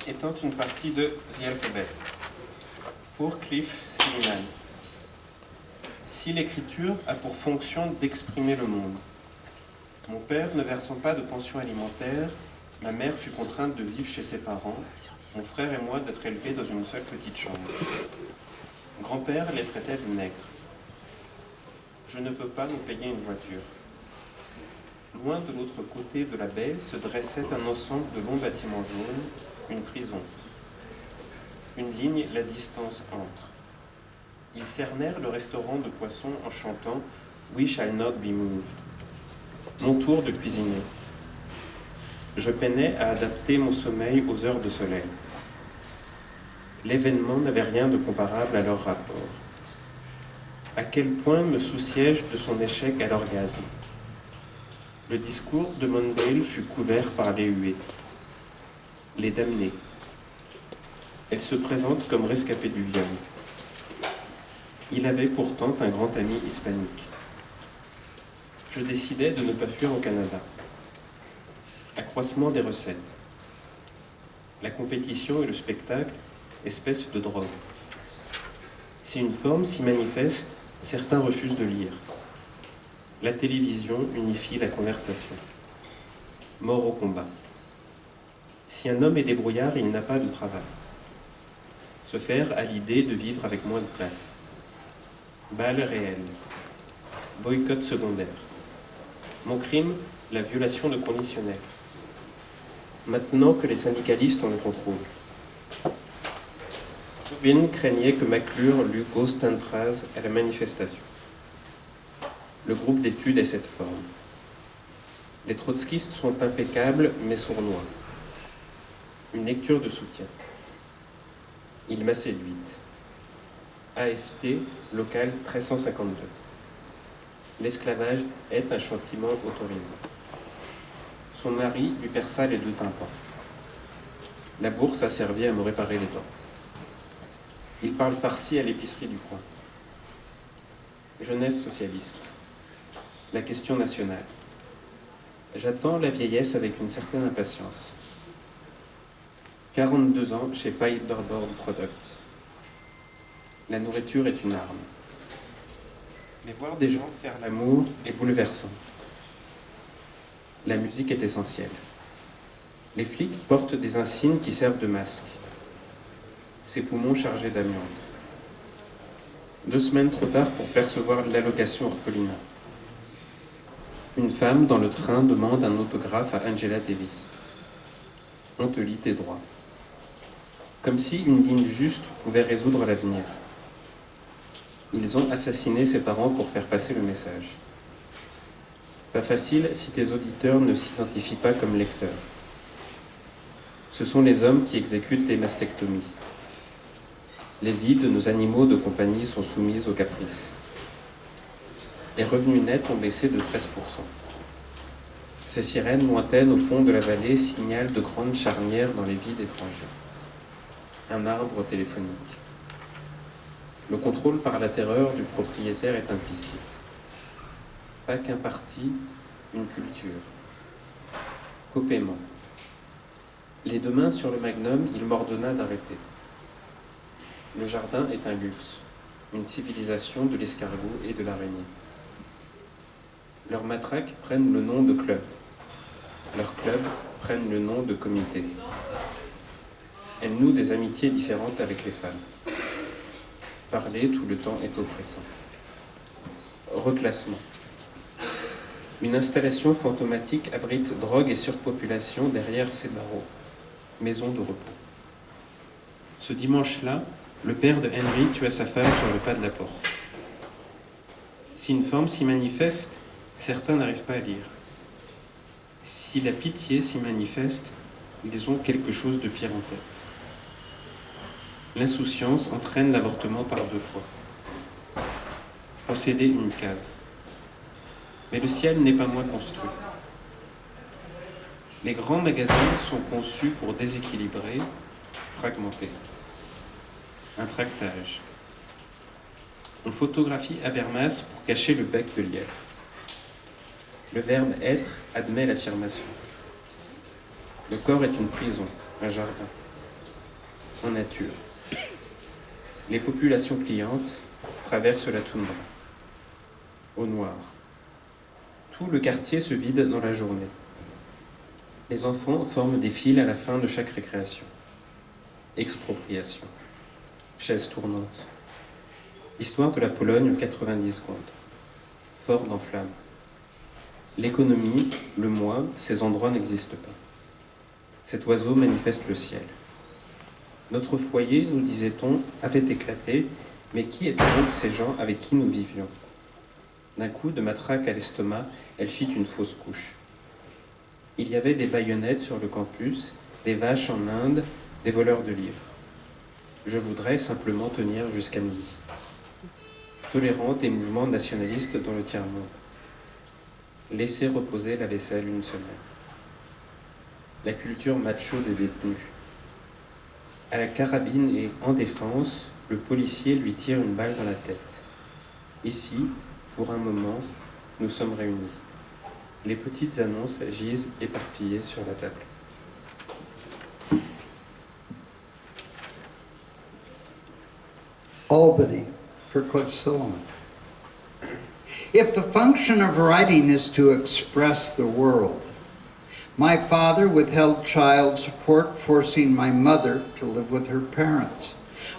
étant une partie de The Alphabet. Pour Cliff Siliman. Si l'écriture a pour fonction d'exprimer le monde, mon père ne versant pas de pension alimentaire, ma mère fut contrainte de vivre chez ses parents, mon frère et moi d'être élevés dans une seule petite chambre. Mon grand-père les traitait de nègres. Je ne peux pas nous payer une voiture. Loin de l'autre côté de la baie se dressait un ensemble de longs bâtiments jaunes, une prison. Une ligne, la distance entre. Ils cernèrent le restaurant de poissons en chantant « We shall not be moved ». Mon tour de cuisiner. Je peinais à adapter mon sommeil aux heures de soleil. L'événement n'avait rien de comparable à leur rapport. À quel point me souciais-je de son échec à l'orgasme. Le discours de Mondale fut couvert par les huées. Les damnés. Elle se présente comme rescapée du viol. Il avait pourtant un grand ami hispanique. Je décidai de ne pas fuir au Canada. Accroissement des recettes. La compétition et le spectacle, espèce de drogue. Si une forme s'y manifeste, certains refusent de lire. La télévision unifie la conversation. Mort au combat. Si un homme est débrouillard, il n'a pas de travail. Se faire à l'idée de vivre avec moins de place. Balle réelle. Boycott secondaire. Mon crime, la violation de conditionnel. Maintenant que les syndicalistes ont le contrôle. Rubin craignait que McClure lût Ghost and Phrase à la manifestation. Le groupe d'études est cette forme. Les trotskistes sont impeccables mais sournois. Une lecture de soutien. Il m'a séduite. AFT, local 1352. L'esclavage est un châtiment autorisé. Son mari lui perça les 2 tympans. La bourse a servi à me réparer les dents. Il parle farci à l'épicerie du coin. Jeunesse socialiste. La question nationale. J'attends la vieillesse avec une certaine impatience. 42 ans chez Fiberboard Products. La nourriture est une arme. Mais voir des gens faire l'amour est bouleversant. La musique est essentielle. Les flics portent des insignes qui servent de masque. Ses poumons chargés d'amiante. 2 semaines trop tard pour percevoir l'allocation orphelinat. Une femme dans le train demande un autographe à Angela Davis. On te lit tes droits. Comme si une ligne juste pouvait résoudre l'avenir. Ils ont assassiné ses parents pour faire passer le message. Pas facile si tes auditeurs ne s'identifient pas comme lecteurs. Ce sont les hommes qui exécutent les mastectomies. Les vies de nos animaux de compagnie sont soumises aux caprices. Les revenus nets ont baissé de 13%. Ces sirènes lointaines au fond de la vallée signalent de grandes charnières dans les vies d'étrangers. Un arbre téléphonique. Le contrôle par la terreur du propriétaire est implicite. Pas qu'un parti, une culture. Qu'au paiement. Les 2 mains sur le magnum, il m'ordonna d'arrêter. Le jardin est un luxe, une civilisation de l'escargot et de l'araignée. Leurs matraques prennent le nom de club. Leurs clubs prennent le nom de comité. Elles nouent des amitiés différentes avec les femmes. Parler tout le temps est oppressant. Reclassement. Une installation fantomatique abrite drogue et surpopulation derrière ses barreaux. Maison de repos. Ce dimanche-là, le père de Henry tua sa femme sur le pas de la porte. Si une forme s'y manifeste, certains n'arrivent pas à lire. Si la pitié s'y manifeste, ils ont quelque chose de pire en tête. L'insouciance entraîne l'avortement par 2 fois. Posséder une cave. Mais le ciel n'est pas moins construit. Les grands magasins sont conçus pour déséquilibrer, fragmenter. Un tractage. On photographie Habermas pour cacher le bec de lièvre. Le verbe être admet l'affirmation. Le corps est une prison, un jardin. en nature. Les populations clientes traversent la toundra, au noir. Tout le quartier se vide dans la journée. Les enfants forment des files à la fin de chaque récréation. Expropriation. Chaise tournante. Histoire de la Pologne en 90 secondes. Fort en flammes. L'économie, le moi, ces endroits n'existent pas. Cet oiseau manifeste le ciel. Notre foyer, nous disait-on, avait éclaté, mais qui étaient donc ces gens avec qui nous vivions? D'un coup de matraque à l'estomac, elle fit une fausse couche. Il y avait des baïonnettes sur le campus, des vaches en Inde, des voleurs de livres. Je voudrais simplement tenir jusqu'à midi. Tolérante des mouvements nationalistes dans le tiers-monde. Laisser reposer la vaisselle une semaine. La culture macho des détenus. À la carabine et en défense, le policier lui tire une balle dans la tête. Ici, pour un moment, nous sommes réunis. Les petites annonces gisent éparpillées sur la table. Albany, for Cliff Sullivan. If the function of writing is to express the world, my father withheld child support, forcing my mother to live with her parents.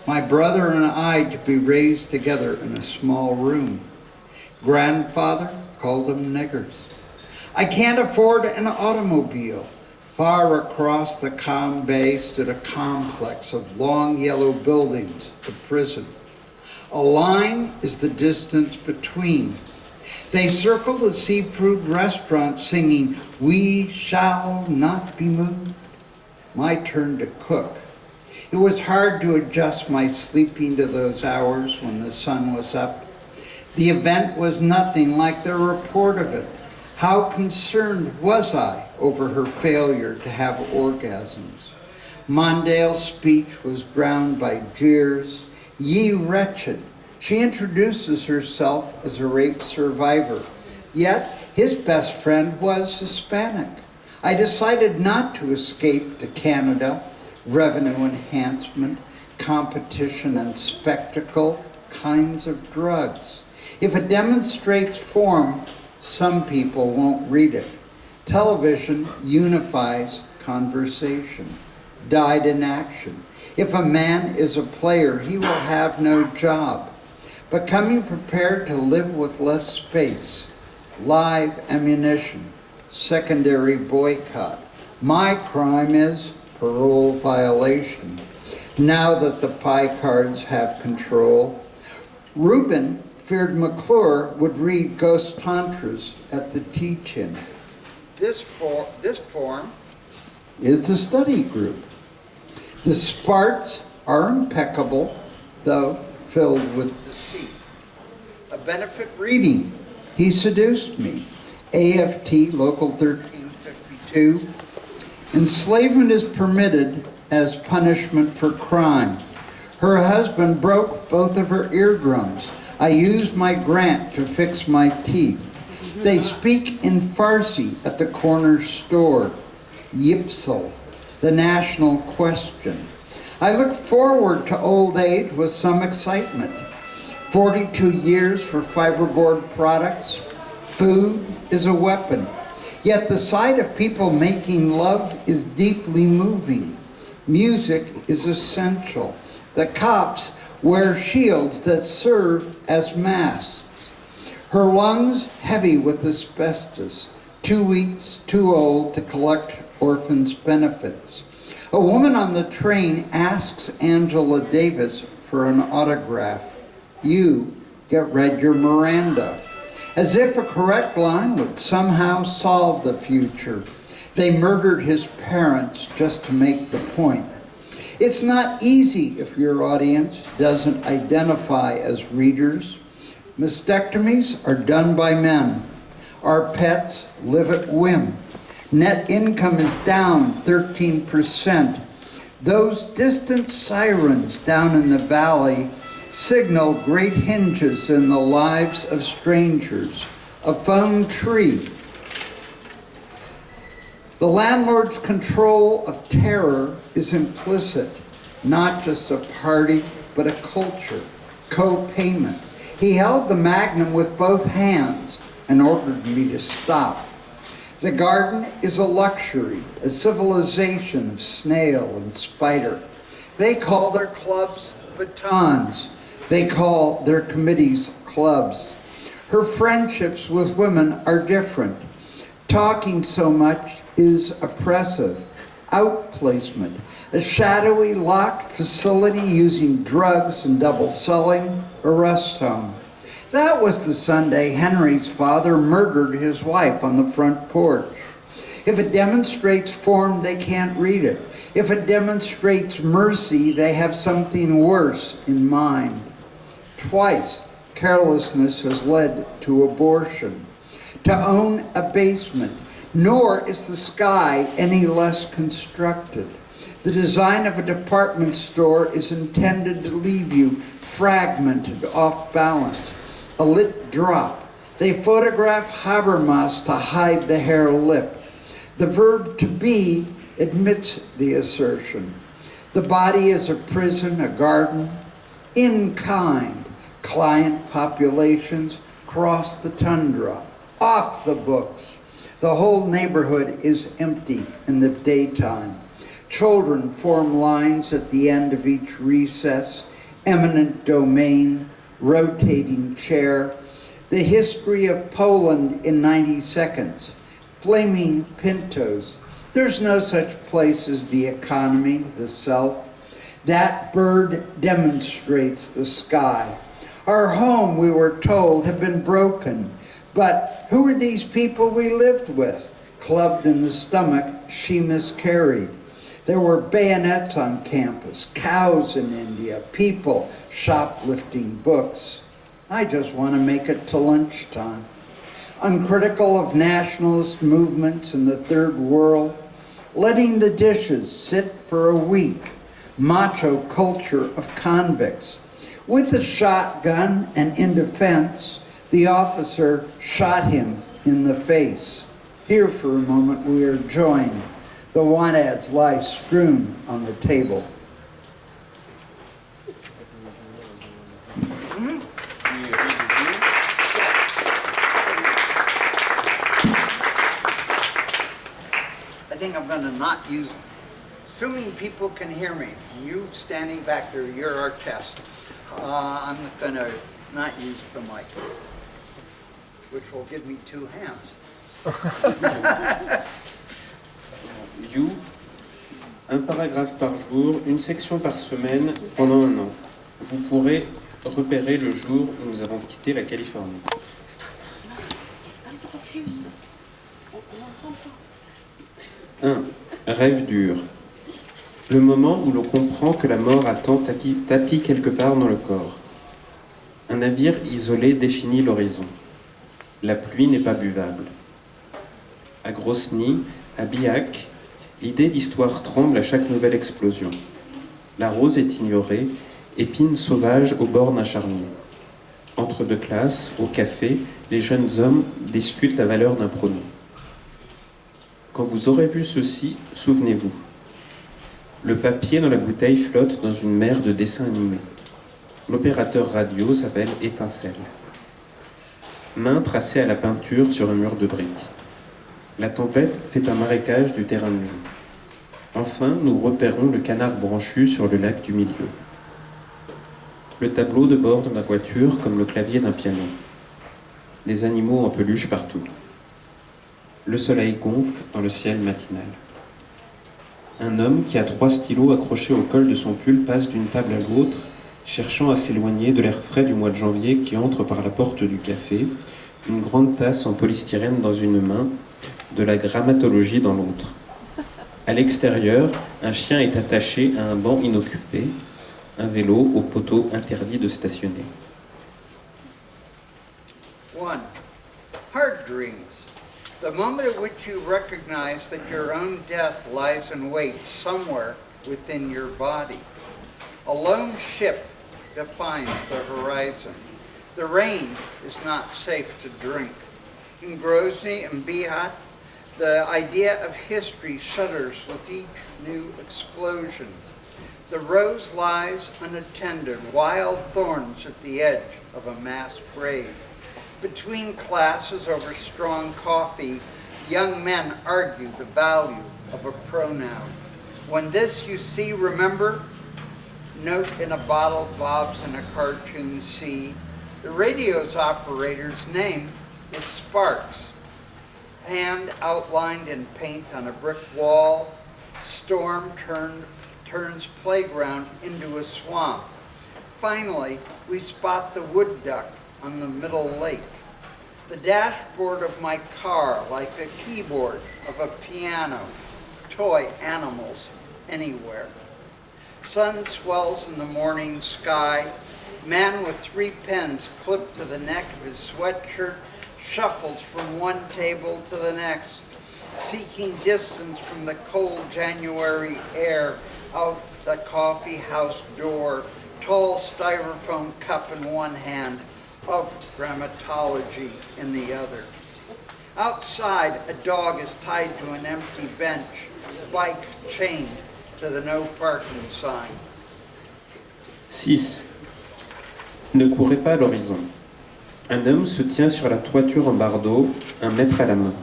My brother and I to be raised together in a small room. Grandfather called them niggers. I can't afford an automobile. Far across the calm bay stood a complex of long yellow buildings, the prison. A line is the distance between. They circle the seafood restaurant singing, "We shall not be moved." My turn to cook. It was hard to adjust my sleeping to those hours when the sun was up. The event was nothing like the report of it. How concerned was I over her failure to have orgasms? Mondale's speech was drowned by jeers. Ye wretched. She introduces herself as a rape survivor, yet his best friend was Hispanic. I decided not to escape to Canada, revenue enhancement, competition and spectacle, kinds of drugs. If it demonstrates form, some people won't read it. Television unifies conversation. Died in action. If a man is a player, he will have no job. Becoming prepared to live with less space. Live ammunition. Secondary boycott. My crime is parole violation. Now that the pie cards have control, Rubin feared McClure would read Ghost Tantras at the teach-in. This form is the study group. The Sparts are impeccable, though filled with deceit. A benefit reading. He seduced me. AFT Local 1352. Enslavement is permitted as punishment for crime. Her husband broke both of her eardrums. I used my grant to fix my teeth. They speak in Farsi at the corner store. Yipsel, the national question. I look forward to old age with some excitement. 42 years for fiberboard products. Food is a weapon. Yet the sight of people making love is deeply moving. Music is essential. The cops wear shields that serve as masks. Her lungs heavy with asbestos. 2 weeks too old to collect orphans' benefits. A woman on the train asks Angela Davis for an autograph. You get read your Miranda. As if a correct line would somehow solve the future. They murdered his parents just to make the point. It's not easy if your audience doesn't identify as readers. Mastectomies are done by men. Our pets live at whim. Net income is down 13%. Those distant sirens down in the valley signal great hinges in the lives of strangers. A phone tree. The landlord's control of terror is implicit. not just a party, but a culture, co-payment. He held the magnum with both hands and ordered me to stop. The garden is a luxury, a civilization of snail and spider. They call their clubs batons. They call their committees clubs. Her friendships with women are different. Talking so much is oppressive. Outplacement, a shadowy locked facility using drugs and double selling, a rest home. That was the Sunday Henry's father murdered his wife on the front porch. If it demonstrates form, they can't read it. If it demonstrates mercy, they have something worse in mind. Twice, carelessness has led to abortion. To own a basement, nor is the sky any less constructed. The design of a department store is intended to leave you fragmented, off balance. A lit drop. They photograph Habermas to hide the hare lip. The verb to be admits the assertion. The body is a prison, a garden. In kind, client populations cross the tundra, off the books. The whole neighborhood is empty in the daytime. Children form lines at the end of each recess, eminent domain, rotating chair, the history of Poland in 90 seconds, flaming pintos. There's no such place as the economy, the self. That bird demonstrates the sky. Our home, we were told, had been broken. But who were these people we lived with? Clubbed in the stomach, she miscarried. There were bayonets on campus, cows in India, people shoplifting books. I just want to make it to lunchtime. Uncritical of nationalist movements in the third world, letting the dishes sit for a week, macho culture of convicts. With a shotgun and in defense, the officer shot him in the face. Here for a moment we are joined. The want ads lie strewn on the table. I think I'm going to not use, assuming people can hear me, you standing back there, you're our test. I'm going to not use the mic, which will give me two hands. You, un paragraphe par jour, une section par semaine pendant un an. Vous pourrez repérer le jour où nous avons quitté la Californie. 1. Rêve dur. Le moment où l'on comprend que la mort attend tapis quelque part dans le corps. Un navire isolé définit l'horizon. La pluie n'est pas buvable. À Grosny, à Bihac, l'idée d'histoire tremble à chaque nouvelle explosion. La rose est ignorée, épine sauvage au bord d'un charnier. Entre deux classes, au café, les jeunes hommes discutent la valeur d'un pronom. Quand vous aurez vu ceci, souvenez-vous. Le papier dans la bouteille flotte dans une mer de dessins animés. L'opérateur radio s'appelle Étincelle. Main tracée à la peinture sur un mur de briques. La tempête fait un marécage du terrain de jeu. Enfin, nous repérons le canard branchu sur le lac du milieu. Le tableau de bord de ma voiture comme le clavier d'un piano. Des animaux en peluche partout. Le soleil gonfle dans le ciel matinal. Un homme qui a 3 stylos accrochés au col de son pull passe d'une table à l'autre, cherchant à s'éloigner de l'air frais du mois de janvier qui entre par la porte du café, une grande tasse en polystyrène dans une main, de la grammatologie dans l'autre. À l'extérieur, un chien est attaché à un banc inoccupé, un vélo au poteau interdit de stationner. 1. Hard dreams. The moment at which you recognize that your own death lies in wait somewhere within your body. A lone ship defines the horizon. The rain is not safe to drink. In Grozny and Bihat, the idea of history shudders with each new explosion. The rose lies unattended, wild thorns at the edge of a mass grave. Between classes over strong coffee, young men argue the value of a pronoun. When this you see, remember, note in a bottle bobs in a cartoon sea. The radio's operator's name is Sparks. Hand outlined in paint on a brick wall, storm turns playground into a swamp. Finally, we spot the wood duck on the middle lake. The dashboard of my car like a keyboard of a piano, toy animals anywhere. Sun swells in the morning sky. Man with 3 pens clipped to the neck of his sweatshirt shuffles from one table to the next, seeking distance from the cold January air out the coffee house door, tall styrofoam cup in one hand, of grammatology in the other. Outside, a dog is tied to an empty bench, bike chained to the no parking sign. 6. Ne courez pas à l'horizon. Un homme se tient sur la toiture en bardeau, 1 mètre à la main.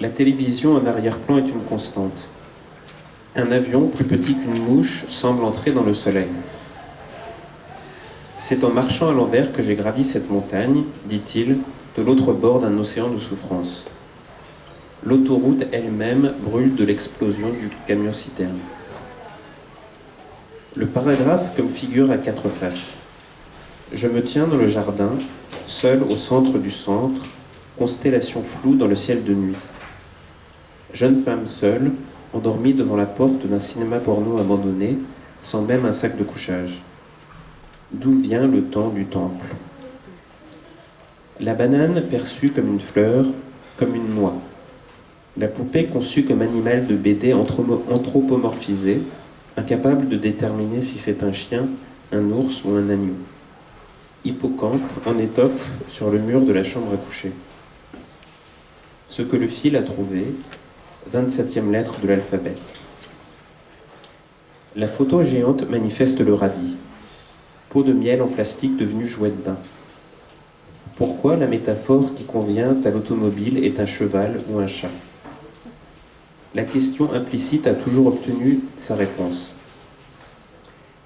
La télévision en arrière-plan est une constante. Un avion, plus petit qu'une mouche, semble entrer dans le soleil. C'est en marchant à l'envers que j'ai gravi cette montagne, dit-il, de l'autre bord d'un océan de souffrance. L'autoroute elle-même brûle de l'explosion du camion-citerne. Le paragraphe comme figure à 4 faces. Je me tiens dans le jardin, seul au centre du centre, constellation floue dans le ciel de nuit. Jeune femme seule, endormie devant la porte d'un cinéma porno abandonné, sans même un sac de couchage. D'où vient le temps du temple? La banane perçue comme une fleur, comme une noix. La poupée conçue comme animal de BD anthropomorphisé, incapable de déterminer si c'est un chien, un ours ou un agneau. Hippocampe en étoffe sur le mur de la chambre à coucher. Ce que le fil a trouvé, 27e lettre de l'alphabet. La photo géante manifeste le radis. Pot de miel en plastique devenu jouet de bain. Pourquoi la métaphore qui convient à l'automobile est un cheval ou un chat? La question implicite a toujours obtenu sa réponse.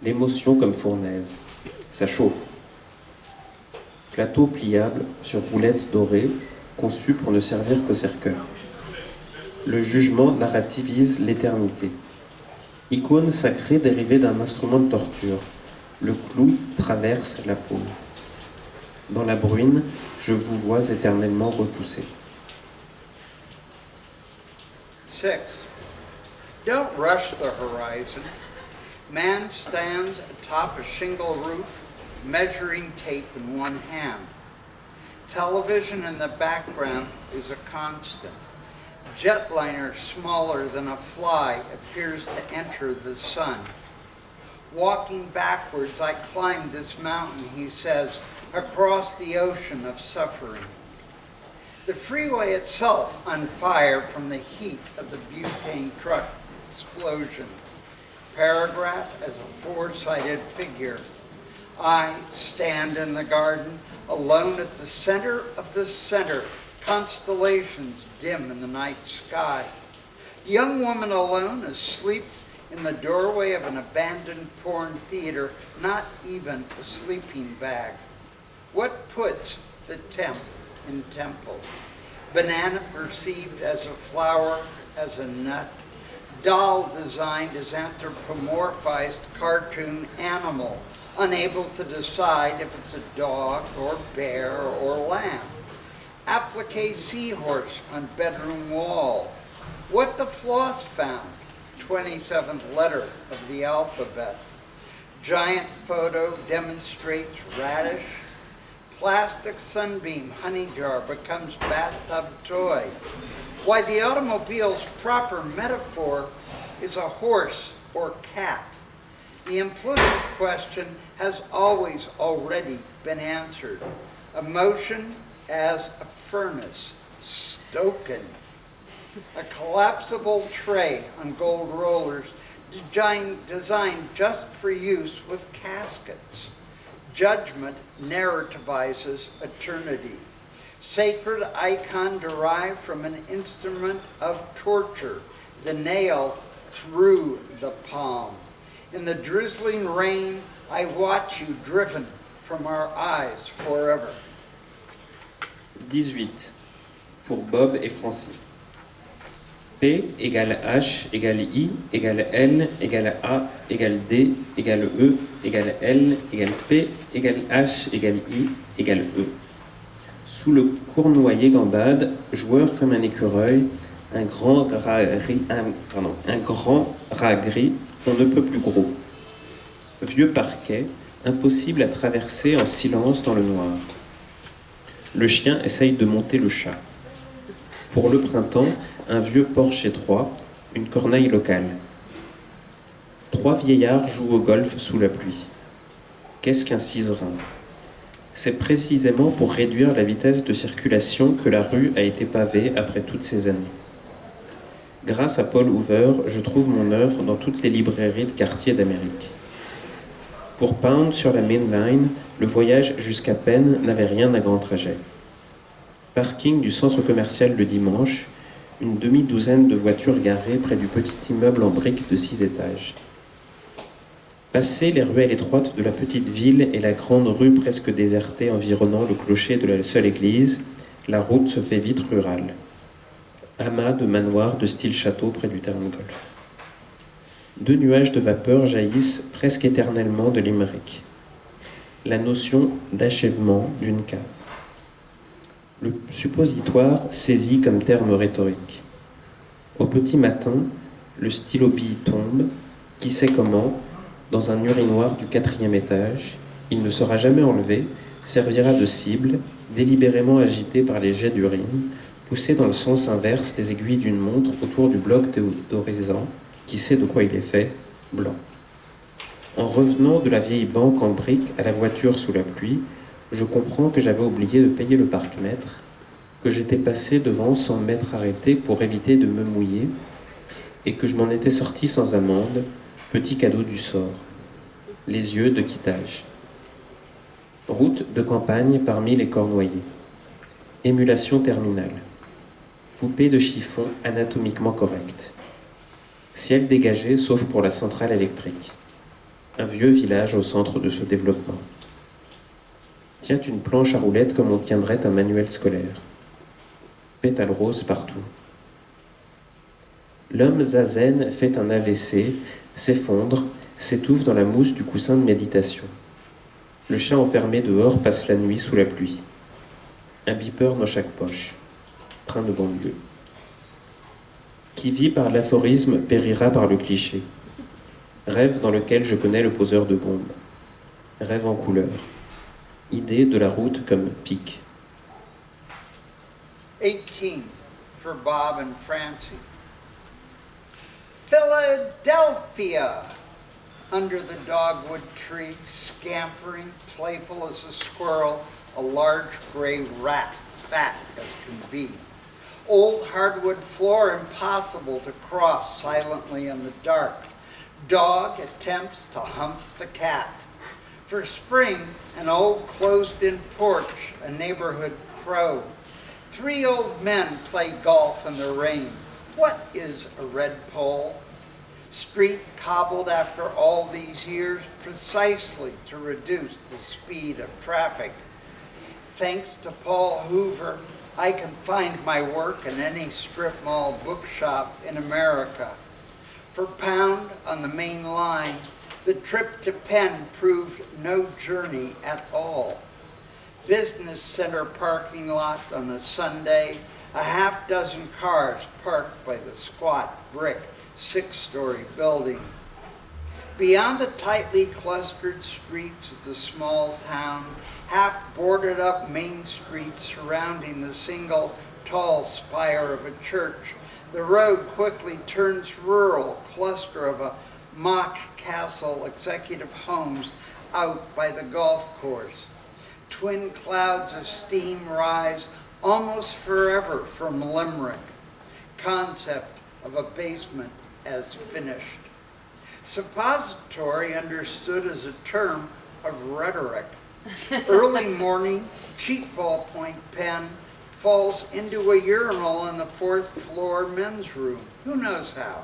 L'émotion comme fournaise. Ça chauffe. Plateau pliable sur roulettes dorées, conçu pour ne servir qu'au cercueil. Le jugement narrativise l'éternité. Icône sacrée dérivée d'un instrument de torture. Le clou traverse la peau. Dans la bruine, je vous vois éternellement repoussé. 6. Don't rush the horizon. Man stands atop a shingle roof, measuring tape in one hand. Television in the background is a constant. Jetliner smaller than a fly appears to enter the sun. Walking backwards, I climbed this mountain, he says, across the ocean of suffering. The freeway itself on fire from the heat of the butane truck explosion. Paragraph as a 4-sided figure. I stand in the garden, alone at the center of the center, constellations dim in the night sky. The young woman alone, asleep in the doorway of an abandoned porn theater, not even a sleeping bag. What puts the temp in temple? Banana perceived as a flower, as a nut. Doll designed as anthropomorphized cartoon animal, unable to decide if it's a dog or bear or lamb. Applique seahorse on bedroom wall. What the floss found, 27th letter of the alphabet. Giant photo demonstrates radish. Plastic sunbeam honey jar becomes bathtub toy. Why the automobile's proper metaphor is a horse or cat. The implicit question has always already been answered. Emotion as a furnace, stoken. A collapsible tray on gold rollers designed just for use with caskets. Judgment narrativizes eternity. Sacred icon derived from an instrument of torture, the nail through the palm. In the drizzling rain, I watch you driven from our eyes forever. 18. Pour Bob et Francie. P égale H égale I égale L égale A égale D égale E égale L égale P égale H égale I égale E. Sous le cournoyer gambade, joueur comme un écureuil, un grand rat gris, on ne peut plus gros. Vieux parquet, impossible à traverser en silence dans le noir. Le chien essaye de monter le chat. Pour le printemps, un vieux porche étroit, une corneille locale. 3 vieillards jouent au golf sous la pluie. Qu'est-ce qu'un ciserin ? C'est précisément pour réduire la vitesse de circulation que la rue a été pavée après toutes ces années. Grâce à Paul Hoover, je trouve mon œuvre dans toutes les librairies de quartier d'Amérique. Pour Pound sur la Main Line, le voyage jusqu'à Penn n'avait rien d'un grand trajet. Parking du centre commercial le dimanche, une demi-douzaine de voitures garées près du petit immeuble en briques de 6 étages. Passer les ruelles étroites de la petite ville et la grande rue presque désertée environnant le clocher de la seule église, la route se fait vite rurale. Amas de manoirs de style château près du terrain de golf. 2 nuages de vapeur jaillissent presque éternellement de Limerick. La notion d'achèvement d'une cave. Le suppositoire saisi comme terme rhétorique. Au petit matin, le stylo bille tombe, qui sait comment, dans un urinoir du 4e étage. Il ne sera jamais enlevé, servira de cible, délibérément agité par les jets d'urine, poussé dans le sens inverse des aiguilles d'une montre autour du bloc théodorisant, qui sait de quoi il est fait, blanc. En revenant de la vieille banque en briques à la voiture sous la pluie, je comprends que j'avais oublié de payer le parc-mètre, que j'étais passé devant sans m'être arrêté pour éviter de me mouiller, et que je m'en étais sorti sans amende, petit cadeau du sort. Les yeux de quittage. Route de campagne parmi les cornoyers. Émulation terminale. Poupée de chiffon anatomiquement correcte. Ciel dégagé sauf pour la centrale électrique. Un vieux village au centre de ce développement. Tient une planche à roulettes comme on tiendrait un manuel scolaire. Pétales roses partout. L'homme zazen fait un AVC, s'effondre, s'étouffe dans la mousse du coussin de méditation. Le chat enfermé dehors passe la nuit sous la pluie. Un beeper dans chaque poche. Train de banlieue. Qui vit par l'aphorisme périra par le cliché. Rêve dans lequel je connais le poseur de bombes. Rêve en couleur. Idée de la route comme pic. 18 for Bob and Francie. Philadelphia! Under the dogwood tree, scampering, playful as a squirrel, a large gray rat, fat as can be. Old hardwood floor impossible to cross silently in the dark. Dog attempts to hump the cat. For spring, an old closed-in porch, a neighborhood crow. 3 old men play golf in the rain. What is a red pole? Street cobbled after all these years precisely to reduce the speed of traffic. Thanks to Paul Hoover, I can find my work in any strip mall bookshop in America. For Pound on the main line, the trip to Penn proved no journey at all. Business center parking lot on a Sunday, a half-dozen cars parked by the squat brick 6-story building. Beyond the tightly clustered streets of the small town, half boarded up main streets surrounding the single tall spire of a church, the road quickly turns rural, cluster of a mock castle executive homes out by the golf course. Twin clouds of steam rise almost forever from Limerick. Concept of a basement as finished. Suppository understood as a term of rhetoric. Early morning, cheap ballpoint pen falls into a urinal in the 4th floor men's room. Who knows how?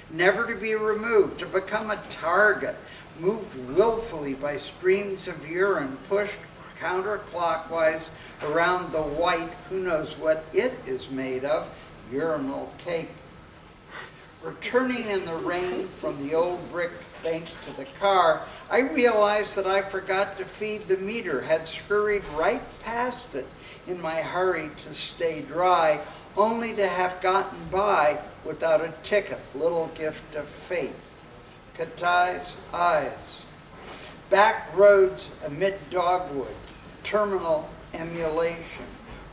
Never to be removed, to become a target, moved willfully by streams of urine, pushed counterclockwise around the white, who knows what it is made of, urinal cake. Returning in the rain from the old brick bank to the car, I realized that I forgot to feed the meter, had scurried right past it in my hurry to stay dry, only to have gotten by without a ticket, little gift of fate. Katai's eyes. Back roads amid dogwood, terminal emulation,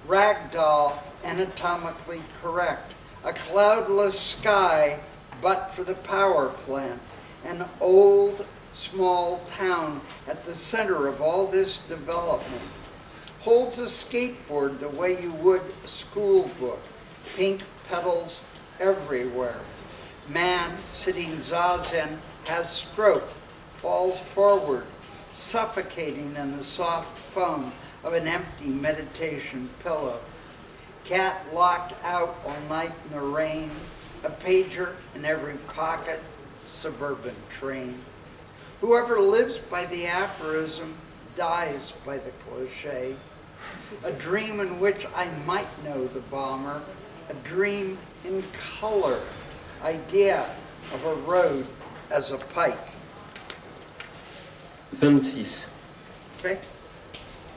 ragdoll anatomically correct, a cloudless sky but for the power plant, an old small town at the center of all this development, holds a skateboard the way you would a school book, pink petals everywhere. Man sitting zazen has stroke, falls forward, suffocating in the soft foam of an empty meditation pillow. Cat locked out all night in the rain, a pager in every pocket, suburban train. Whoever lives by the aphorism dies by the cliche. A dream in which I might know the bomber, a dream in color, idea of a road as a pike. 26. Okay?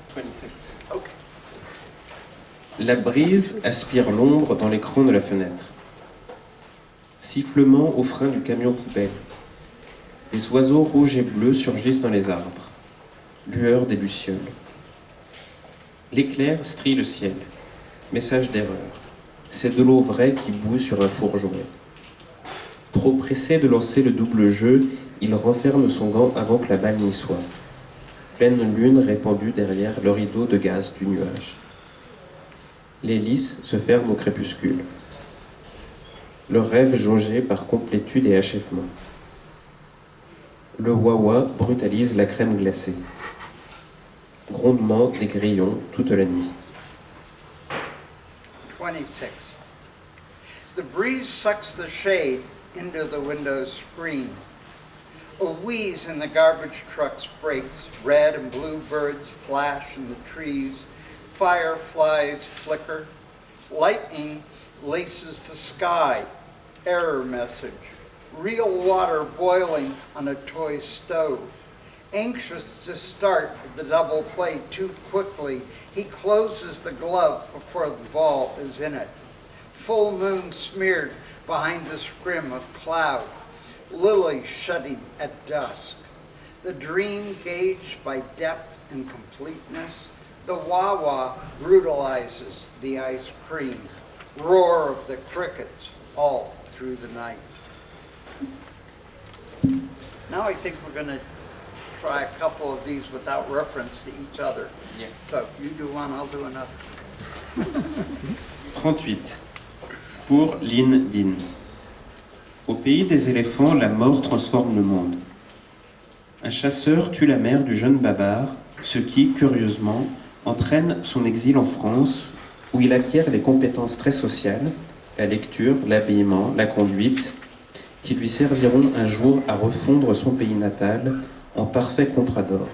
26. Okay. La brise aspire l'ombre dans l'écran de la fenêtre. Sifflement au frein du camion poubelle. Des oiseaux rouges et bleus surgissent dans les arbres. Lueur des lucioles. L'éclair strie le ciel. Message d'erreur. C'est de l'eau vraie qui bout sur un four jouet. Trop pressé de lancer le double jeu, il renferme son gant avant que la balle n'y soit. Pleine lune répandue derrière le rideau de gaz du nuage. L'hélice se ferme au crépuscule. Le rêve jaugé par complétude et achèvement. Le wawa brutalise la crème glacée. Grondement des grillons toute la nuit. 26. The breeze sucks the shade into the window screen. A wheeze in the garbage truck's brakes. Red and blue birds flash in the trees. Fireflies flicker. Lightning laces the sky. Error message. Real water boiling on a toy stove. Anxious to start the double play too quickly, he closes the glove before the ball is in it. Full moon smeared behind the scrim of cloud. Lilies shutting at dusk. The dream gauged by depth and completeness. The wah-wah brutalizes the ice cream. Roar of the crickets all through the night. Now I think we're going to try a couple of these without reference to each other. Yes. So you do one, I'll do another. 38. Pour Lin Din. Au pays des éléphants, la mort transforme le monde. Un chasseur tue la mère du jeune Babar, ce qui, curieusement, entraîne son exil en France, où il acquiert les compétences très sociales, la lecture, l'habillement, la conduite, qui lui serviront un jour à refondre son pays natal en parfait comprador.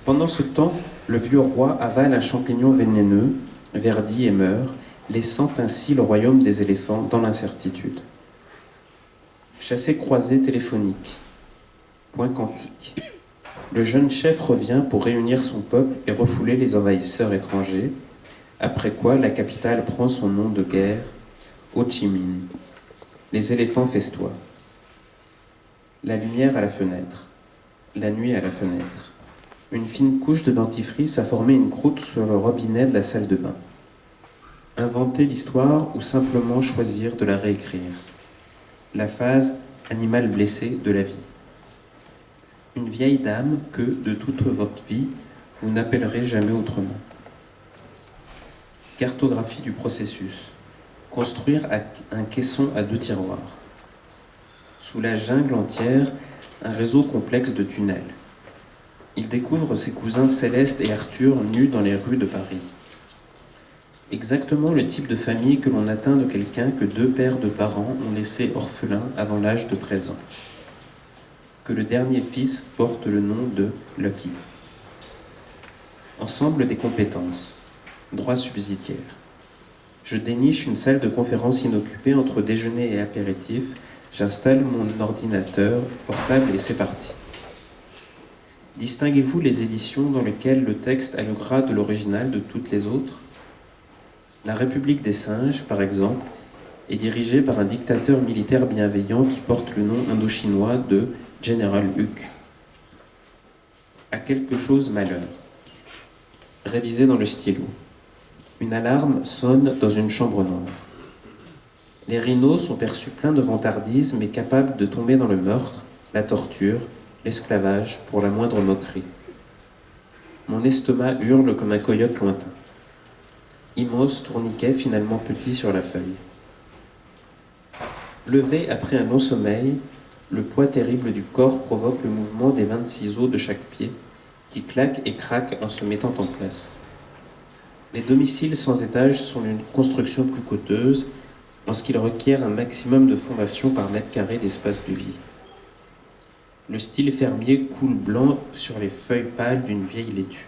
Pendant ce temps, le vieux roi avale un champignon vénéneux, verdit et meurt, laissant ainsi le royaume des éléphants dans l'incertitude. Chassé-croisé téléphonique. Point quantique. Le jeune chef revient pour réunir son peuple et refouler les envahisseurs étrangers, après quoi la capitale prend son nom de guerre, Ho Chi Minh. Les éléphants festoient. La lumière à la fenêtre. La nuit à la fenêtre. Une fine couche de dentifrice a formé une croûte sur le robinet de la salle de bain. Inventer l'histoire ou simplement choisir de la réécrire. La phase « animal blessé » de la vie. Une vieille dame que, de toute votre vie, vous n'appellerez jamais autrement. Cartographie du processus. Construire un caisson à 2 tiroirs. Sous la jungle entière, un réseau complexe de tunnels. Il découvre ses cousins Céleste et Arthur nus dans les rues de Paris. Exactement le type de famille que l'on atteint de quelqu'un que 2 pères de parents ont laissé orphelin avant l'âge de 13 ans. Que le dernier fils porte le nom de Lucky. Ensemble des compétences. Droit subsidiaire. Je déniche une salle de conférence inoccupée entre déjeuner et apéritif. J'installe mon ordinateur portable et c'est parti. Distinguez-vous les éditions dans lesquelles le texte a le gras de l'original de toutes les autres ? La République des singes, par exemple, est dirigée par un dictateur militaire bienveillant qui porte le nom indo-chinois de General Huk. À quelque chose malheur. Révisé dans le stylo. Une alarme sonne dans une chambre noire. Les rhinos sont perçus pleins de vantardise, mais capables de tomber dans le meurtre, la torture, l'esclavage, pour la moindre moquerie. Mon estomac hurle comme un coyote lointain. Immense tourniquet finalement petit sur la feuille. Levé après un long sommeil, le poids terrible du corps provoque le mouvement des 26 os de chaque pied, qui claquent et craquent en se mettant en place. Les domiciles sans étage sont une construction plus coûteuse, en ce qu'il requiert un maximum de fondation par mètre carré d'espace de vie. Le style fermier coule blanc sur les feuilles pâles d'une vieille laitue.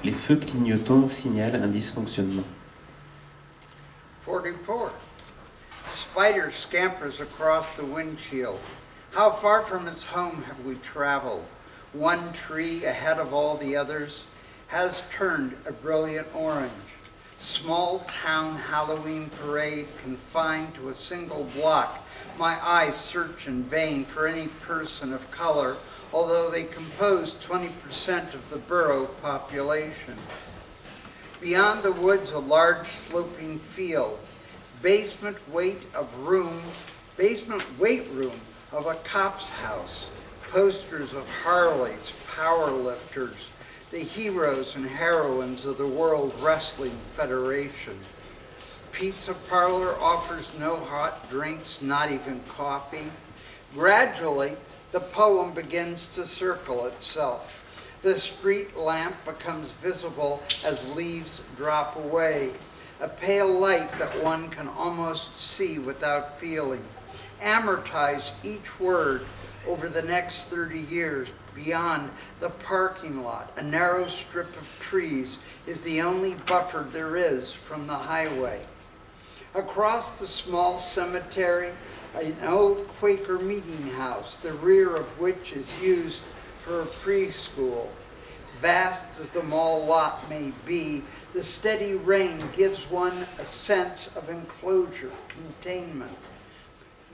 Les feux clignotants signalent un dysfonctionnement. 44. Spider scampers across the windshield. How far from its home have we traveled? One tree ahead of all the others has turned a brilliant orange. Small town Halloween parade confined to a single block. My eyes search in vain for any person of color, although they compose 20% of the borough population. Beyond the woods, a large sloping field. Basement weight room of a cop's house. Posters of Harleys, power lifters, the heroes and heroines of the World Wrestling Federation. Pizza parlor offers no hot drinks, not even coffee. Gradually, the poem begins to circle itself. The street lamp becomes visible as leaves drop away, a pale light that one can almost see without feeling. Amortize each word over the next 30 years. Beyond the parking lot, a narrow strip of trees is the only buffer there is from the highway. Across the small cemetery, an old Quaker meeting house, the rear of which is used for a preschool. Vast as the mall lot may be, the steady rain gives one a sense of enclosure, containment,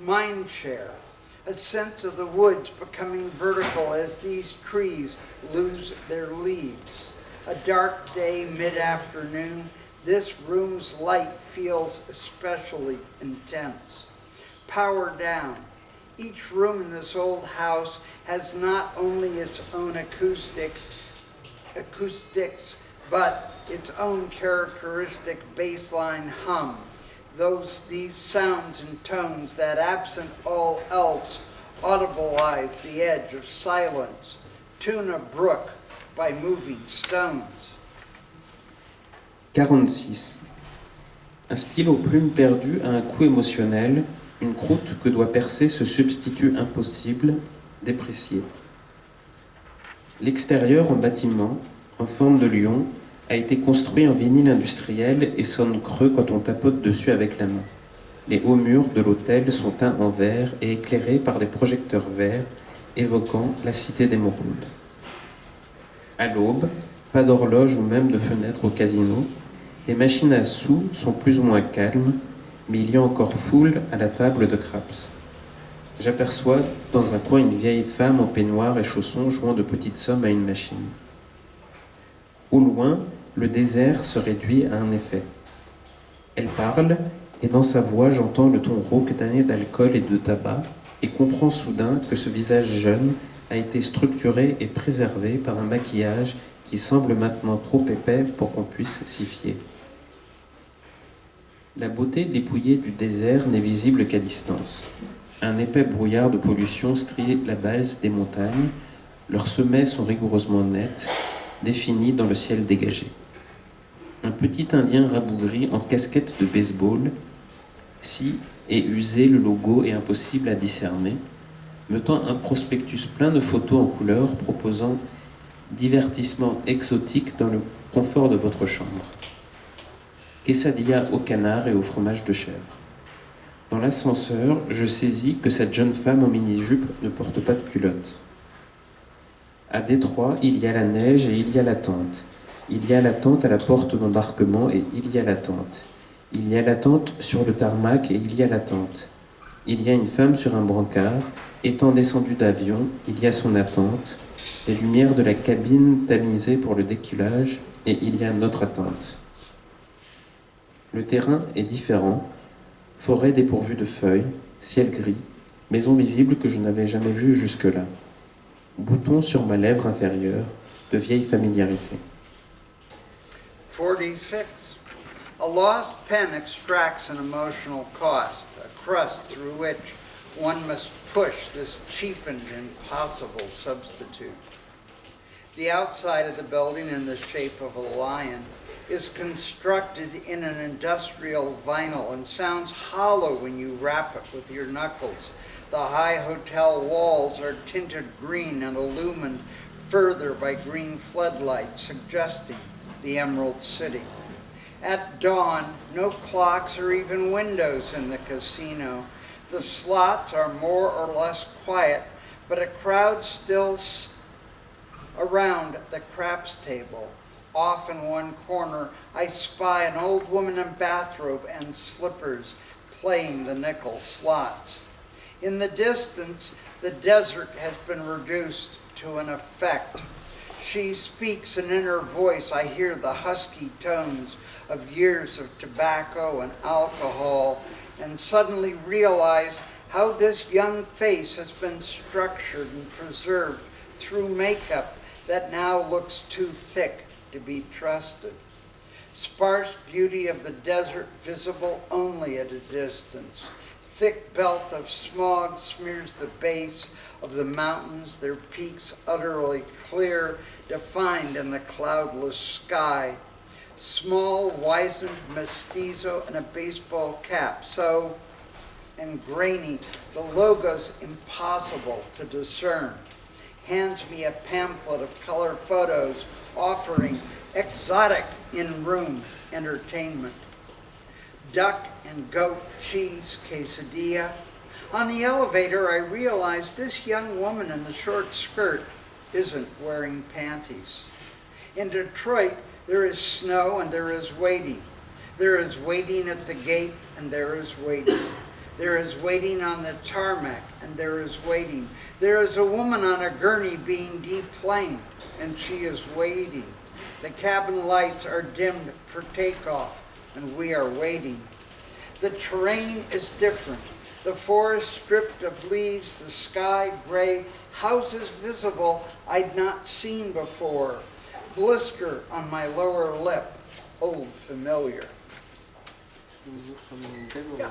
mind share, a sense of the woods becoming vertical as these trees lose their leaves. A dark day, mid-afternoon, this room's light feels especially intense. Power down. Each room in this old house has not only its own acoustics, but its own characteristic baseline hum. These sounds and tones that, absent all else, audibilize the edge of silence. Tune a brook by moving stones. 46. Un stylo plume perdu a un coup émotionnel, une croûte que doit percer ce substitut impossible, déprécié. L'extérieur en bâtiment, en forme de lion, a été construit en vinyle industriel et sonne creux quand on tapote dessus avec la main. Les hauts murs de l'hôtel sont teints en vert et éclairés par des projecteurs verts évoquant la cité d'émeraude. À l'aube, pas d'horloge ou même de fenêtre au casino, les machines à sous sont plus ou moins calmes, mais il y a encore foule à la table de craps. J'aperçois dans un coin une vieille femme en peignoir et chaussons jouant de petites sommes à une machine. Au loin, le désert se réduit à un effet. Elle parle, et dans sa voix, j'entends le ton rauque d'années d'alcool et de tabac, et comprends soudain que ce visage jeune a été structuré et préservé par un maquillage qui semble maintenant trop épais pour qu'on puisse s'y fier. La beauté dépouillée du désert n'est visible qu'à distance. Un épais brouillard de pollution strie la base des montagnes. Leurs sommets sont rigoureusement nets, définis dans le ciel dégagé. Un petit Indien rabougri en casquette de baseball, si et usé, le logo est impossible à discerner, me tend un prospectus plein de photos en couleurs proposant divertissements exotiques dans le confort de votre chambre. Quesadilla au canard et au fromage de chèvre. Dans l'ascenseur, je saisis que cette jeune femme en mini-jupe ne porte pas de culotte. À Détroit, il y a la neige et il y a l'attente. Il y a l'attente à la porte d'embarquement et il y a l'attente. Il y a l'attente sur le tarmac et il y a l'attente. Il y a une femme sur un brancard, étant descendue d'avion, il y a son attente, les lumières de la cabine tamisées pour le décollage et il y a notre attente. Le terrain est différent, forêt dépourvue de feuilles, ciel gris, maison visible que je n'avais jamais vue jusque-là. Bouton sur ma lèvre inférieure, de vieille familiarité. 46. A lost pen extracts an emotional cost, a crust through which one must push this cheapened, impossible substitute. The outside of the building, in the shape of a lion, is constructed in an industrial vinyl and sounds hollow when you rap it with your knuckles. The high hotel walls are tinted green and illumined further by green floodlights, suggesting the Emerald City. At dawn, no clocks or even windows in the casino. The slots are more or less quiet, but a crowd still around the craps table. Off in one corner, I spy an old woman in bathrobe and slippers playing the nickel slots. In the distance, the desert has been reduced to an effect. She speaks, and in her voice I hear the husky tones of years of tobacco and alcohol, and suddenly realize how this young face has been structured and preserved through makeup that now looks too thick to be trusted. Sparse beauty of the desert visible only at a distance. Thick belt of smog smears the base of the mountains, their peaks utterly clear, defined in the cloudless sky. Small, wizened mestizo in a baseball cap, so and grainy, the logo's impossible to discern. Hands me a pamphlet of color photos offering exotic in-room entertainment. Duck and goat cheese quesadilla. On the elevator, I realize this young woman in the short skirt isn't wearing panties. In Detroit, there is snow and there is waiting. There is waiting at the gate and there is waiting. There is waiting on the tarmac and there is waiting. There is a woman on a gurney being deplaned and she is waiting. The cabin lights are dimmed for takeoff and we are waiting. The terrain is different. The forest stripped of leaves, the sky gray, houses visible I'd not seen before. Blister on my lower lip, old familiar. Yeah.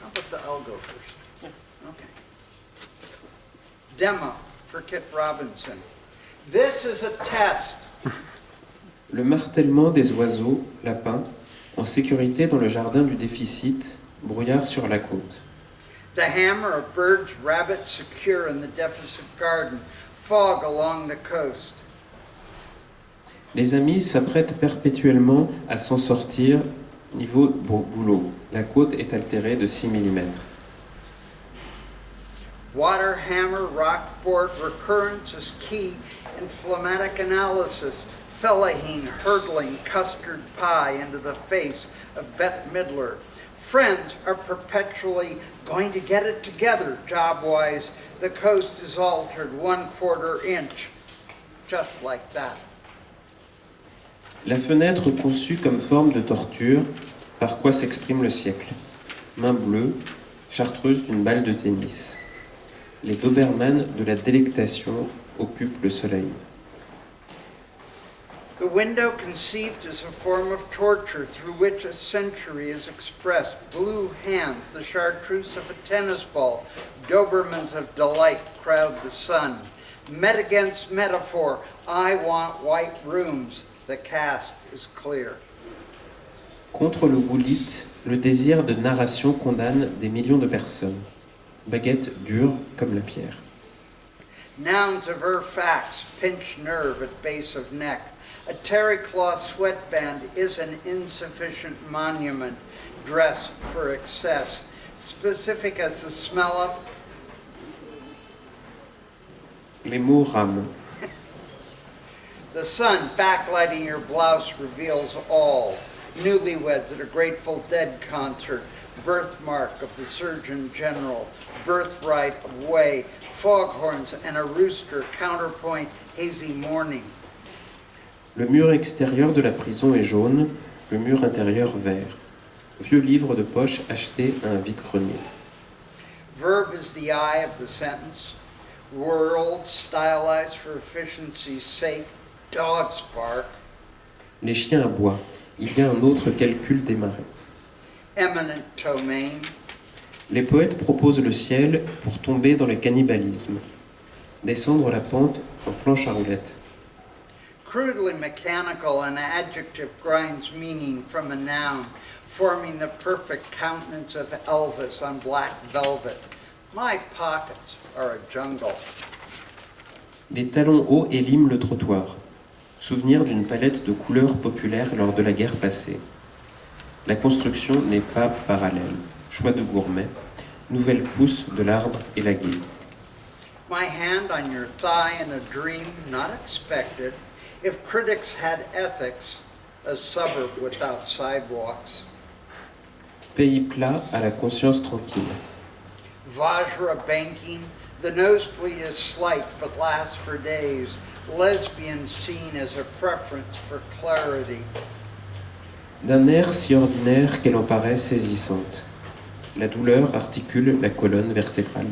How about I'll go first? Yeah. Okay. Demo for Kit Robinson. This is a test. Le martèlement des oiseaux, lapins, en sécurité dans le jardin du déficit, brouillard sur la côte. The hammer of birds, rabbits secure in the deficit garden, fog along the coast. Les amis s'apprêtent perpétuellement à s'en sortir niveau boulot. La côte est altérée de 6 mm. Water hammer, rockport, recurrence is key in phlegmatic analysis. Fellaheen hurtling custard pie into the face of Bette Midler. Friends are perpetually going to get it together, job-wise. The coast is altered 1/4 inch, just like that. La fenêtre conçue comme forme de torture, par quoi s'exprime le siècle. Main bleue, chartreuse d'une balle de tennis. Les Doberman de la délectation occupent le soleil. The window conceived as a form of torture through which a century is expressed. Blue hands, the chartreuse of a tennis ball, Dobermans of delight crowd the sun. Met against metaphor, I want white rooms, the cast is clear. Contre le goulit, le désir de narration condamne des millions de personnes. Baguette dure comme la pierre. Nouns aver facts, pinch nerve at base of neck. A terry cloth sweatband is an insufficient monument, dress for excess, specific as the smell of. Les mots rament. The sun backlighting your blouse reveals all. Newlyweds at a Grateful Dead concert, birthmark of the Surgeon General, birthright of way, foghorns and a rooster, counterpoint, hazy morning. Le mur extérieur de la prison est jaune, le mur intérieur vert. Vieux livre de poche acheté à un vide-grenier. Verb is the eye of the sentence. World stylized for efficiency's sake. Dogs bark. Les chiens aboient. Il y a un autre calcul démarré. Eminent domain. Les poètes proposent le ciel pour tomber dans le cannibalisme. Descendre la pente en planche à roulettes. Crudely mechanical, an adjective grinds meaning from a noun, forming the perfect countenance of Elvis on black velvet. My pockets are a jungle. Les talons hauts éliment le trottoir. Souvenir d'une palette de couleurs populaires lors de la guerre passée. La construction n'est pas parallèle. Choix de gourmet. Nouvelle pousse de l'arbre élagué. My hand on your thigh in a dream not expected. If critics had ethics, a suburb without sidewalks. Pays plat à la conscience tranquille. Vajra banking, the nosebleed is slight but lasts for days. Lesbian seen as a preference for clarity. D'un air si ordinaire qu'elle en paraît saisissante. La douleur articule la colonne vertébrale.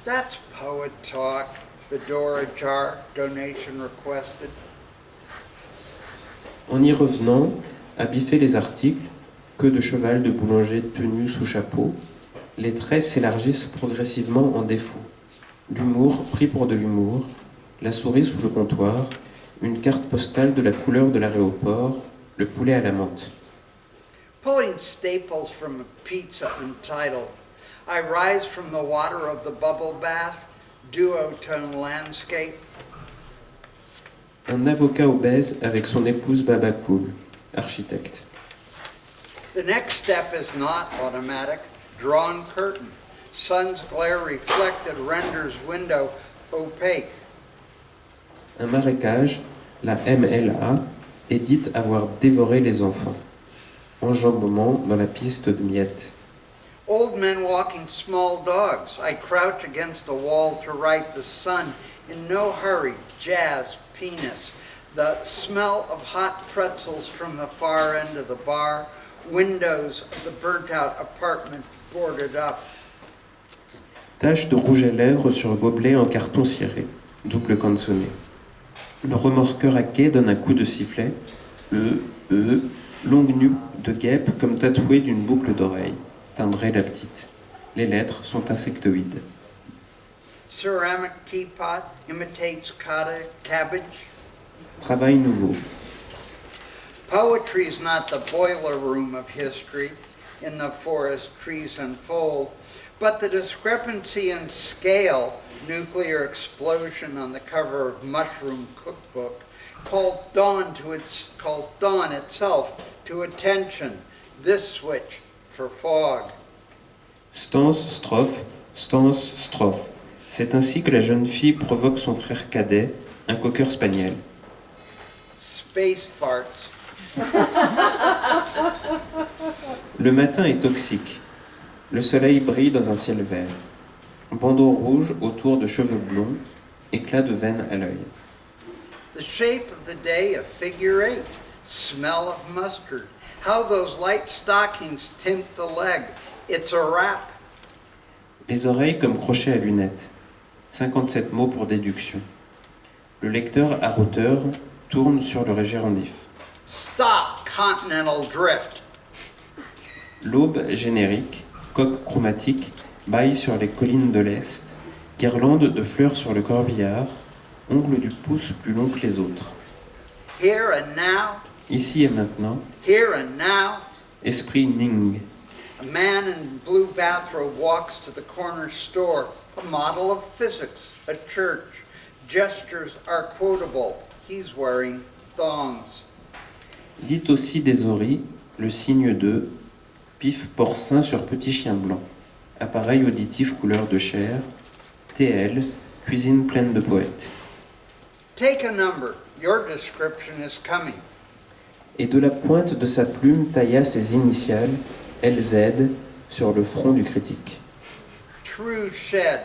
That's poet talk. The door ajar, donation requested. En y revenant, à biffer les articles, queue de cheval de boulanger tenu sous chapeau, les traits s'élargissent progressivement en défaut. L'humour pris pour de l'humour, la souris sous le comptoir, une carte postale de la couleur de l'aéroport, le poulet à la menthe. Pulling staples from a pizza untitled. I rise from the water of the bubble bath, duotone landscape. Un avocat obèse avec son épouse Baba Cool, architecte. The next step is not automatic. Drawn curtain. Sun's glare reflected renders window opaque. Un marécage, la MLA, est dite avoir dévoré les enfants. Enjambement dans la piste de miettes. Old men walking small dogs. I crouch against the wall to write the sun. In no hurry, jazz, penis. The smell of hot pretzels from the far end of the bar. Windows of the burnt-out apartment boarded up. Tache de rouge à lèvres sur gobelet en carton ciré. Double canzonné. Le remorqueur à quai donne un coup de sifflet. Longue nuque de guêpe comme tatouée d'une boucle d'oreille. Timbrée la petite. Les lettres sont insectoïdes. Ceramic teapot imitates cabbage. Travail nouveau. Poetry is not the boiler room of history. In the forest, trees unfold. But the discrepancy in scale, nuclear explosion on the cover of Mushroom Cookbook, calls dawn itself to attention. This switch for fog. Stance, strophe, stance, strophe. C'est ainsi que la jeune fille provoque son frère cadet, un cocker spaniel. Space farts. Le matin est toxique. Le soleil brille dans un ciel vert. Bandeau rouge autour de cheveux blonds, éclat de veines à l'œil. The shape of the day a figure eight. Smell of mustard. How those light stockings tint the leg. It's a wrap. Les oreilles comme crochet à lunettes. 57 mots pour déduction. Le lecteur à hauteur, tourne sur le gérondif. Stop continental drift. L'aube générique, coque chromatique, bâille sur les collines de l'Est, guirlande de fleurs sur le corbillard, ongle du pouce plus long que les autres. Here and now, Ici et maintenant, here and now, esprit Ning. a man in blue bathrobe walks to the corner store, a model of physics, a church. Gestures are quotable. He's wearing thongs. Dit aussi des oris, le signe de pif porcin sur petit chien blanc. Appareil auditif couleur de chair. TL, cuisine pleine de poètes. Take a number. Your description is coming. Et de la pointe de sa plume tailla ses initiales, LZ, sur le front du critique. True shed.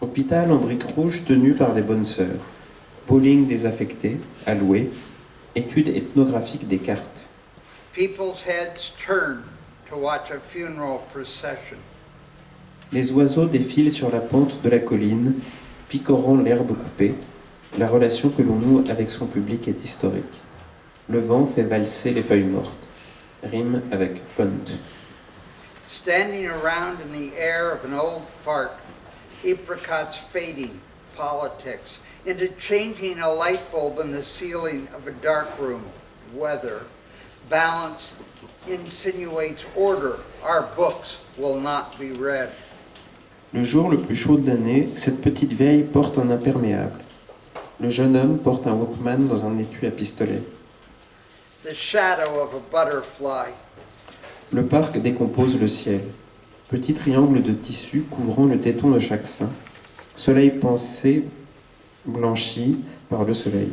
Hôpital en briques rouges tenu par des bonnes sœurs. Bowling désaffecté, alloué. Étude ethnographique des cartes. People's heads turn to watch a funeral procession. Les oiseaux défilent sur la pente de la colline, picorant l'herbe coupée. La relation que l'on noue avec son public est historique. Le vent fait valser les feuilles mortes. Rime avec punt. Standing around in the air of an old fart, apricots fading, politics, into changing a light bulb in the ceiling of a dark room, weather, balance insinuates order. Our books will not be read. Le jour le plus chaud de l'année, cette petite vieille porte un imperméable. Le jeune homme porte un Walkman dans un étui à pistolet. The shadow of a butterfly. Le parc décompose le ciel. Petit triangle de tissu couvrant le téton de chaque sein. Soleil pensé, blanchi par le soleil.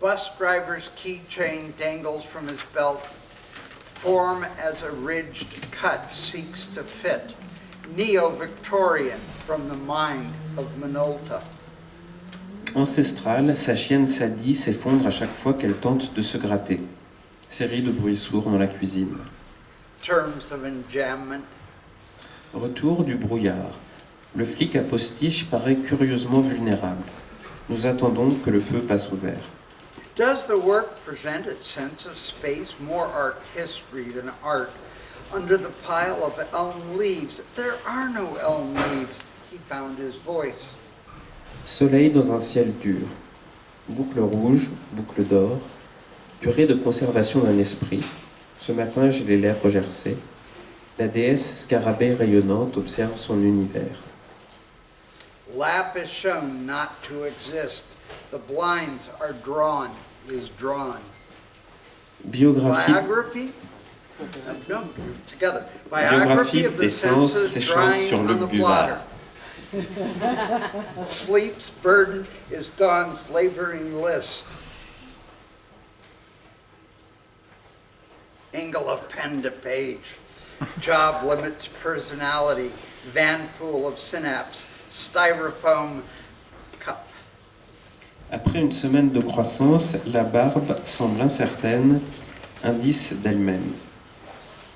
Bus driver's keychain dangles from his belt. Form as a ridged cut seeks to fit. Neo-Victorian from the mind of Minolta. Ancestrale, sa chienne Sadie s'effondre à chaque fois qu'elle tente de se gratter. Série de bruits sourds dans la cuisine. Terms of enjambment. Retour du brouillard. Le flic à postiche paraît curieusement vulnérable. Nous attendons que le feu passe au vert. Does the work present its sense of space, more art history than art? Under the pile of elm leaves, there are no elm leaves. He found his voice. Soleil dans un ciel dur. Boucle rouge, boucle d'or. Durée de conservation d'un esprit. Ce matin, j'ai les lèvres gercées. La déesse scarabée rayonnante observe son univers. Lap is shown not to exist. The blinds are drawn, is drawn. Biographie, Biography? No, together. biographie of the des sens senses s'échance drying sur on le the buvard. blotter. Sleep's burden is dawn's laboring list. Angle of pen to page. Job limits personality. Vanpool of synapse. Styrofoam cup. Après une semaine de croissance, la barbe semble incertaine, indice d'elle-même.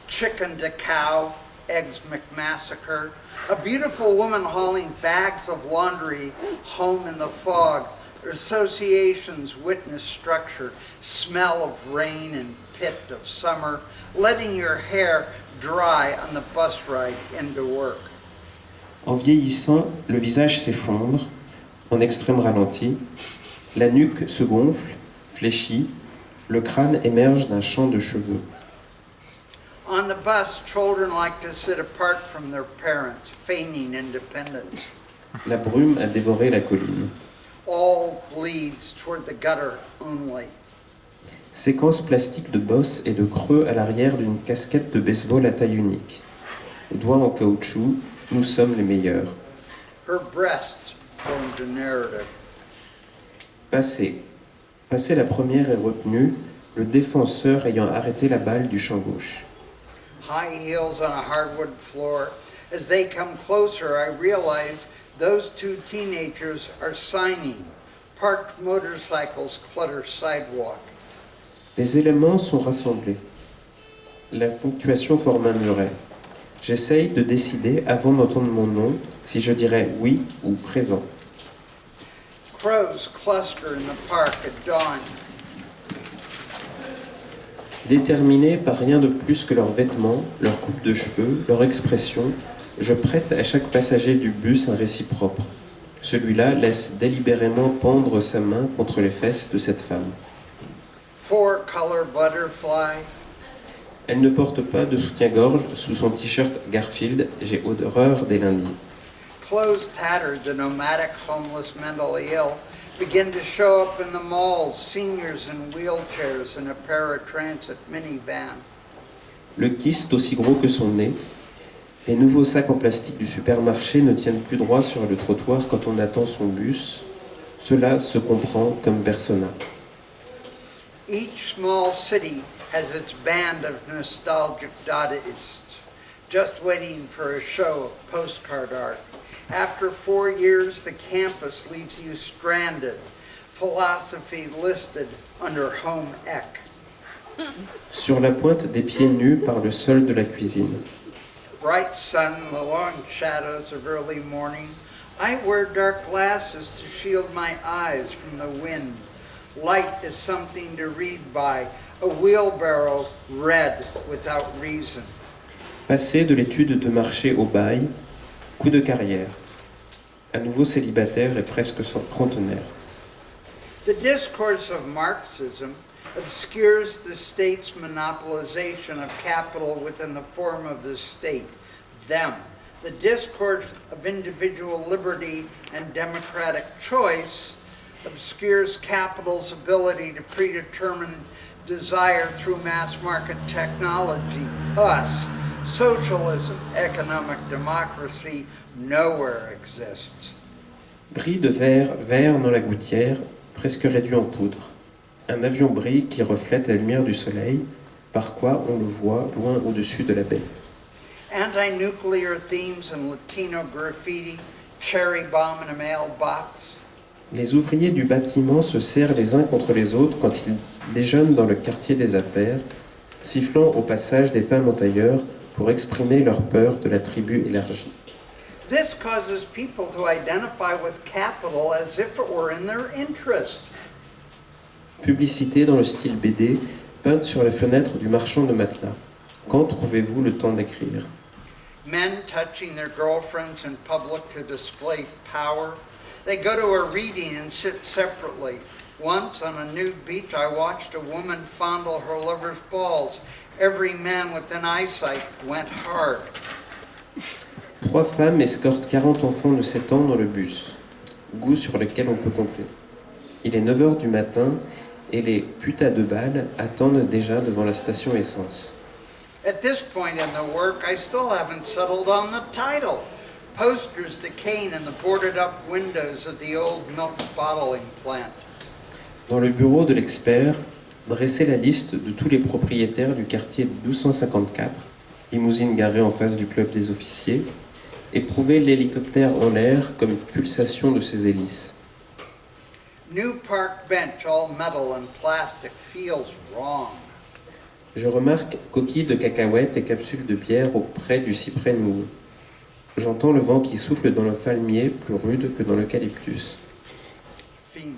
Chicken to cow, eggs McMassacre. A beautiful woman hauling bags of laundry home in the fog. Associations witness structure, smell of rain and pit of summer, letting your hair dry on the bus ride into work. En vieillissant, le visage s'effondre, en extrême ralenti, la nuque se gonfle, fléchit, le crâne émerge d'un champ de cheveux. On the bus, children like to sit apart from their parents, feigning independence. La brume a dévoré la colline. All leads toward the gutter only. Séquence plastique de bosses et de creux à l'arrière d'une casquette de baseball à taille unique. Doigts en caoutchouc, nous sommes les meilleurs. Her breast formed a narrative. Passé. Passé la première est retenu, le défenseur ayant arrêté la balle du champ gauche. High heels on a hardwood floor. As they come closer, I realize those two teenagers are signing. Parked motorcycles clutter sidewalk. Les éléments sont rassemblés. La ponctuation forme un muret. J'essaye de décider, avant d'entendre mon nom, si je dirais oui ou présent. Crows cluster in the park at dawn. Déterminés par rien de plus que leurs vêtements, leur coupe de cheveux, leur expression, je prête à chaque passager du bus un récit propre. Celui-là laisse délibérément pendre sa main contre les fesses de cette femme. Four-color butterfly. Elle ne porte pas de soutien-gorge sous son t-shirt Garfield, j'ai horreur des lundis. Clothes tattered, the nomadic homeless mentally ill begin to show up in the malls, seniors in wheelchairs and a paratransit minivan. Le kyste aussi gros que son nez. Les nouveaux sacs en plastique du supermarché ne tiennent plus droit sur le trottoir quand on attend son bus. Cela se comprend comme persona. Each small city has its band of nostalgic Dadaists, just waiting for a show of postcard art. After 4 years, the campus leaves you stranded, philosophy listed under home ec. Sur la pointe des pieds nus par le sol de la cuisine. Bright sun, the long shadows of early morning. I wear dark glasses to shield my eyes from the wind. Light is something to read by, a wheelbarrow red without reason. Passer de l'étude de marché au bail, coup de carrière. À nouveau célibataire et presque trentenaire. The discourse of Marxism obscures the state's monopolization of capital within the form of the state, them. The discourse of individual liberty and democratic choice obscures capital's ability to predetermine desire through mass market technology, us. Socialism, economic democracy, nowhere exists. Bris de verre dans la gouttière, presque réduit en poudre. Un avion brille qui reflète la lumière du soleil, par quoi on le voit loin au-dessus de la baie. Anti-nuclear themes and Latino graffiti, cherry bomb in a mailbox. Les ouvriers du bâtiment se serrent les uns contre les autres quand ils déjeunent dans le quartier des affaires, sifflant au passage des femmes en tailleur pour exprimer leur peur de la tribu élargie. This causes people to identify with capital as if it were in their interest. Publicité dans le style BD, peinte sur les fenêtres du marchand de matelas. Quand trouvez-vous le temps d'écrire? Men touching their girlfriends in public to display power. They go to a reading and sit separately. Once on a nude beach, I watched a woman fondle her lover's balls. Every man within eyesight went hard. 3 femmes escortent 40 enfants de 7 ans dans le bus. Goût sur lequel on peut compter. Il est 9h du matin et les putas de balles attendent déjà devant la station essence. At this point in the work, I still haven't settled on the title. Posters decaying in the boarded up windows of the old milk bottling plant. Dans le bureau de l'expert, dresser la liste de tous les propriétaires du quartier 1254, limousine garée en face du club des officiers, éprouver l'hélicoptère en l'air comme pulsation de ses hélices. New park bench, all metal and plastic, feels wrong. Je remarque coquilles de cacahuètes et capsules de bière auprès du cyprès noueux. J'entends le vent qui souffle dans le palmier plus rude que dans l'eucalyptus. Fiend.